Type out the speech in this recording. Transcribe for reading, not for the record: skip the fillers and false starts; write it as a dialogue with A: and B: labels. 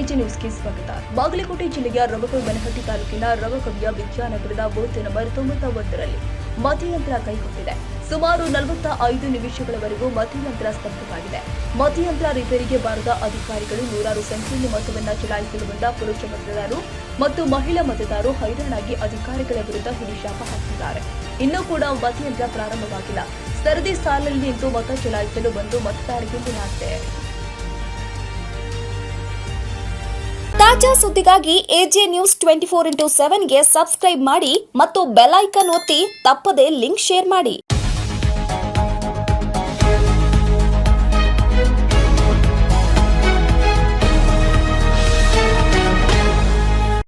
A: AG ನ್ಯೂಸ್ಗೆ ಸ್ವಾಗತ. ಬಾಗಲಕೋಟೆ ಜಿಲ್ಲೆಯ ರಬಕವಿ-ಬನಹಟ್ಟಿ ತಾಲೂಕಿನ ರಬಕವಿಯ ವಿದ್ಯಾನಗರದ ಬೂತ್ ನಂಬರ್ 91ರಲ್ಲಿ ಮತಯಂತ್ರ ಕೈಗೊಂಡಿದೆ. ಸುಮಾರು 45 ನಿಮಿಷಗಳವರೆಗೂ ಮತಯಂತ್ರ ಸ್ತಬ್ಧವಾಗಿದೆ. ಮತಯಂತ್ರ ರಿಪೇರಿಗೆ ಬಾರದ ಅಧಿಕಾರಿಗಳು ನೂರಾರು ಸಂಖ್ಯೆಯಲ್ಲಿ ಮತವನ್ನು ಚಲಾಯಿಸಲು ಬಂದ ಪುರುಷ ಮತದಾರರು ಮತ್ತು ಮಹಿಳಾ ಮತದಾರರು ಹೈರಾಣಾಗಿ ಅಧಿಕಾರಿಗಳ ವಿರುದ್ಧ ಹಿಡಿಶಾಪ ಹಾಕಿದ್ದಾರೆ. ಇನ್ನೂ ಕೂಡ ಮತಯಂತ್ರ ಪ್ರಾರಂಭವಾಗಿಲ್ಲ. ಸರದಿ ಸಾಲಲ್ಲಿ ನಿಂತು ಮತ ಚಲಾಯಿಸಲು ಬಂದು ಮತದಾರರಿಗೆ ನೀಡಲಾಗಿದೆ.
B: ತಾಜಾ ಸುದ್ದಿಗಾಗಿ ಎಜೆ ನ್ಯೂಸ್ 24x7ಗೆ ಸಬ್ಸ್ಕ್ರೈಬ್ ಮಾಡಿ ಮತ್ತು ಬೆಲ್ ಐಕಾನ್ ಒತ್ತಿ ತಪ್ಪದೇ ಲಿಂಕ್ ಶೇರ್ ಮಾಡಿ.